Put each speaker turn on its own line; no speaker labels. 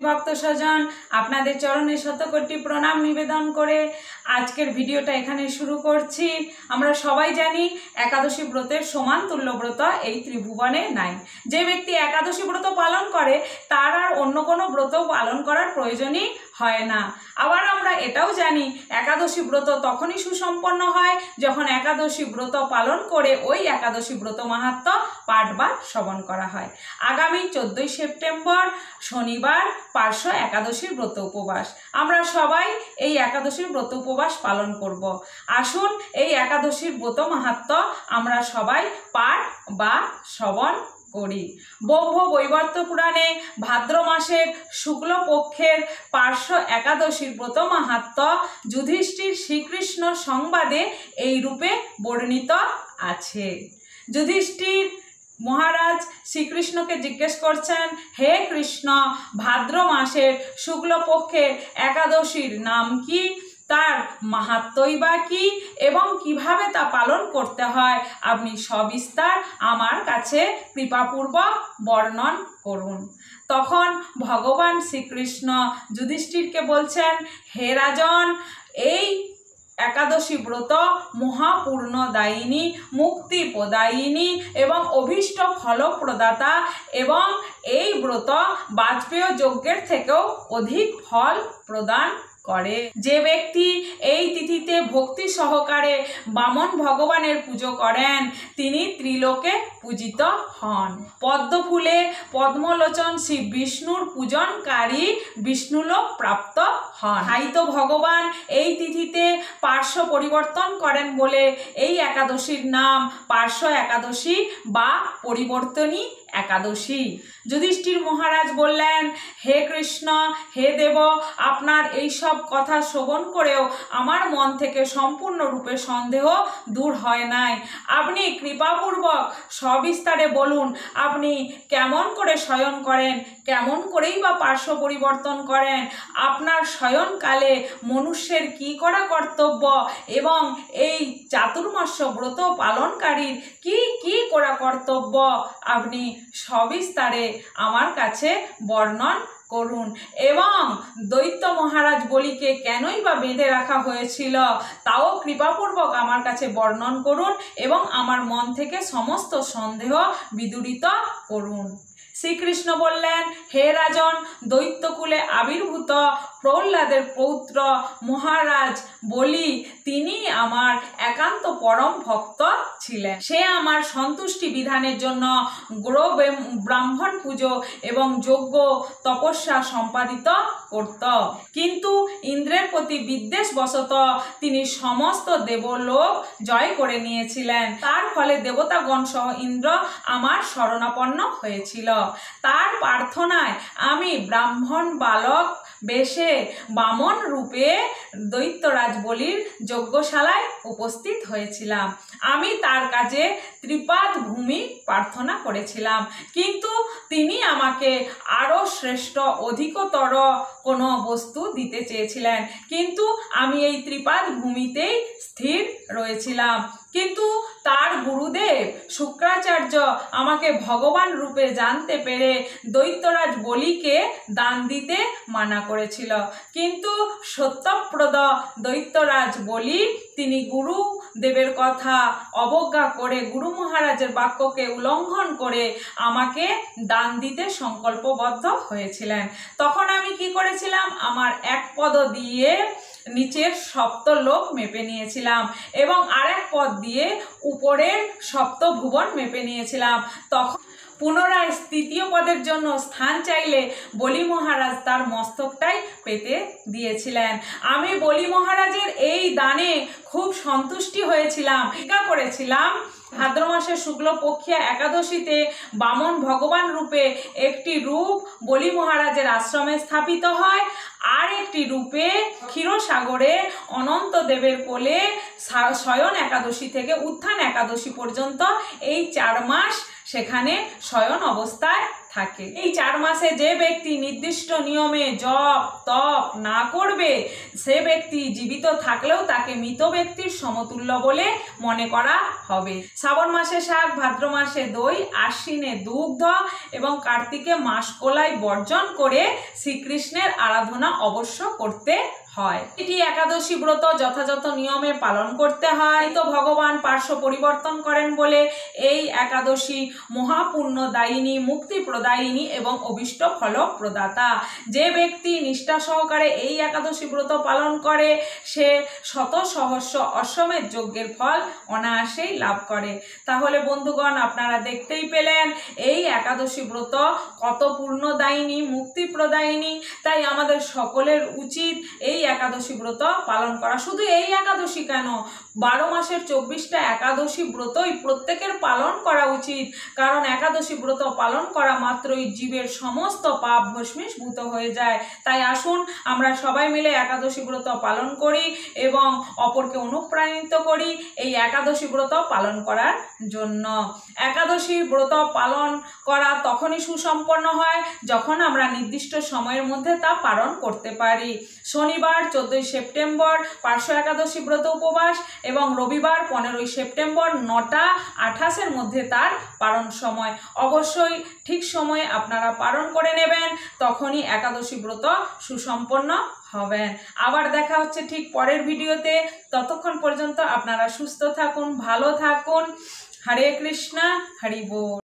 ভক্ত স্বজন আপনাদের চরণে শতকোটি প্রণাম নিবেদন করে আজকের ভিডিওটা এখানে শুরু করছি। আমরা সবাই জানি একাদশী ব্রতের সমান তুল্য ব্রত এই ত্রিভুবনে নাই। যে ব্যক্তি একাদশী ব্রত পালন করে তার আর অন্য কোনো ব্রত পালন করার প্রয়োজনই হয় না। আবার আমরা এটাও জানি একাদশী ব্রত তখনই সুসম্পন্ন হয় যখন একাদশী ব্রত পালন করে ওই একাদশী ব্রত মাহাত্ম্য পাঠ বা শ্রবণ করা হয়। আগামী 14ই সেপ্টেম্বর শনিবার পার্শ্ব একাদশীর ব্রত উপবাস। আমরা সবাই এই একাদশীর ব্রত উপবাস পালন করব। আসুন এই একাদশীর ব্রত মাহাত্ম্য আমরা সবাই পাঠ বা শ্রবণ করি। ব্রহ্ম বৈবর্ত পুরাণে ভাদ্র মাসের শুক্লপক্ষের পার্শ্ব একাদশীর ব্রত মাহাত্ম্য যুধিষ্ঠির শ্রীকৃষ্ণ সংবাদে এই রূপে বর্ণিত আছে। যুধিষ্ঠির মহারাজ শ্রীকৃষ্ণকে জিজ্ঞেস করছেন, হে কৃষ্ণ, ভাদ্র মাসের শুক্লপক্ষের একাদশীর নাম কি, তার মাহাত্ম্যই বা কি এবং কিভাবে তা পালন করতে হয় আপনি সবিস্তার আমার কাছে কৃপাপূর্বক বর্ণন করুন। তখন ভগবান শ্রীকৃষ্ণ যুধিষ্ঠিরকে বলছেন, হে রাজন, এই একাদশী ব্রত মহাপূর্ণদায়িনী, মুক্তি প্রদায়িনী এবং অভীষ্ট ফলপ্রদাতা এবং এই ব্রত বাজপেয় যজ্ঞের থেকেও অধিক ফল প্রদান করে। যে ব্যক্তি এই তিথিতে ভক্তি সহকারে বামন ভগবানের পুজো করেন তিনি ত্রিলোকে পূজিত হন। পদ্মফুলে পদ্মলোচন শ্রী বিষ্ণুর পূজনকারী বিষ্ণুলোক প্রাপ্ত হন। তাই তো ভগবান এই তিথিতে পার্শ্ব পরিবর্তন করেন বলে এই একাদশীর নাম পার্শ্ব একাদশী বা পরিবর্তনী একাদশী। যুধিষ্ঠির মহারাজ বললেন, হে কৃষ্ণ, হে দেব, আপনার এই সব কথা শ্রবণ করেও আমার মন থেকে সম্পূর্ণরূপে সন্দেহ দূর হয় নাই। আপনি কৃপাপূর্বক সবিস্তারে বলুন, আপনি কেমন করে শয়ন করেন, কেমন করেই বা পার্শ্ব পরিবর্তন করেন, আপনার শয়নকালে মনুষ্যের কি করা কর্তব্য এবং এই চাতুর্মাস্য ব্রত পালনকারীর কি কি করা কর্তব্য আপনি সবিস্তারে আমার কাছে বর্ণন করুন। এবং দৈত্য মহারাজ বলিকে কেনই বা বেঁধে রাখা হয়েছিল তাও কৃপাপূর্বক আমার কাছে বর্ণন করুন এবং আমার মন থেকে সমস্ত সন্দেহ বিদূরিত করুন। শ্রীকৃষ্ণ বললেন, হে রাজন, দৈত্যকুলে আবির্ভূত প্রহ্লাদের পৌত্র মহারাজ বলি তিনি আমার একান্ত পরম ভক্ত ছিলেন। সে আমার সন্তুষ্টি বিধানের জন্য গ্রহ ব্রাহ্মণ পুজো এবং যজ্ঞ তপস্যা সম্পাদিত করত। কিন্তু ইন্দ্রের প্রতি বিদ্বেষবশত তিনি সমস্ত দেবলোক জয় করে নিয়েছিলেন। তার ফলে দেবতাগণ সহ ইন্দ্র আমার শরণাপন্ন হয়েছিল। তার প্রার্থনায় আমি ব্রাহ্মণ বালক বেশে বামন রূপে দৈত্যরাজ বলির যজ্ঞশালায় উপস্থিত হয়েছিলাম। আমি তার কাছে ত্রিপাদ ভূমি প্রার্থনা করেছিলাম, কিন্তু তিনি আমাকে আরও শ্রেষ্ঠ অধিকতর কোনো বস্তু দিতে চেয়েছিলেন, কিন্তু আমি এই ত্রিপাদ ভূমিতেই স্থির রয়েছিলাম। কিন্তু তার গুরুদেব শুক্রাচার্য আমাকে ভগবান রূপে জানতে পেরে দৈত্যরাজ বলিকে দান দিতে মানা করেছিল। কিন্তু সত্যপ্রদ দৈত্যরাজ বলি তিনি গুরুদেবের কথা অবজ্ঞা করে গুরু মহারাজের বাক্যকে উল্লঙ্ঘন করে আমাকে দান দিতে সংকল্পবদ্ধ হয়েছিলেন। তখন আমি কি করেছিলাম, আমার এক পদ দিয়ে নিচের সপ্তলোক মেপে নিয়েছিলাম এবং আরেক পদ দিয়ে উপরের সপ্তভুবন মেপে নিয়েছিলাম। তখন পুনরায় তৃতীয় পদের জন্য স্থান চাইলে বলি মহারাজ তার মস্তকটাই পেতে দিয়েছিলেন। আমি বলি মহারাজের এই দানে খুব সন্তুষ্টি হয়েছিলাম। টিকা করেছিলাম ভাদ্র মাসের শুক্লপক্ষিয়া একাদশীতে বামন ভগবান রূপে একটি রূপ বলি মহারাজের আশ্রমে স্থাপিত হয়, আর একটি রূপে ক্ষীরসাগরে অনন্ত দেবের কোলে শয়ন একাদশী থেকে উত্থান একাদশী পর্যন্ত এই 4 মাস সেখানে শয়ন অবস্থায় থাকে। এই 4 মাসে যে ব্যক্তি নির্দিষ্ট নিয়মে জপ তপ না করবে সে ব্যক্তি জীবিত থাকলেও তাকে মৃত ব্যক্তির সমতুল্য বলে মনে করা হবে। শ্রাবণ মাসে শাক, ভাদ্র মাসে দই, আশ্বিনে দুগ্ধ এবং কার্তিকে মাসকলাই বর্জন করে শ্রীকৃষ্ণের আরাধনা অবশ্য করতে হয়। এটি একাদশী ব্রত যথাযথ নিয়মে পালন করতে হয়। তো ভগবান পার্শ্ব পরিবর্তন করেন বলে এই একাদশী মহাপুণ্যদায়িনী, মুক্তি প্রদায়িনী এবং অভীষ্ট ফল প্রদাতা। যে ব্যক্তি নিষ্ঠা সহকারে এই একাদশী ব্রত পালন করে সে শত সহস্র অশ্বমেধ যজ্ঞের ফল অনায়াসেই লাভ করে। তাহলে বন্ধুগণ, আপনারা দেখতেই পেলেন এই একাদশী ব্রত কত পূর্ণদায়িনী, মুক্তি প্রদায়িনী। তাই আমাদের সকলের উচিত এই একাদশী ব্রত পালন করা। শুধু এই একাদশী কেন, 12 মাসের 24টা একাদশী ব্রতই প্রত্যেকের পালন করা উচিত। কারণ একাদশী ব্রত পালন করা মাত্রই জীবের সমস্ত পাপ ভস্মীভূত হয়ে যায়। তাই আসুন আমরা সবাই মিলে একাদশী ব্রত পালন করি এবং অপরকে অনুপ্রাণিত করি এই একাদশী ব্রত পালন করার জন্য। একাদশী ব্রত পালন করা তখনই সুসম্পন্ন হয় যখন আমরা নির্দিষ্ট সময়ের মধ্যে তা পালন করতে পারি। শনিবার 14 সেপ্টেম্বর পার্শ্ব একাদশী ব্রত উপবাস এবং রবিবার 15 সেপ্টেম্বর 9টা 28-এর মধ্যে তার পালন সময়। অবশ্যই ঠিক সময়ে আপনারা পালন করে নেবেন, তখনই একাদশী ব্রত সুসম্পন্ন হবেন। আবার দেখা হচ্ছে ঠিক পরের ভিডিওতে। ততক্ষণ পর্যন্ত আপনারা সুস্থ থাকুন, ভালো থাকুন। হরে কৃষ্ণ, হরি বল।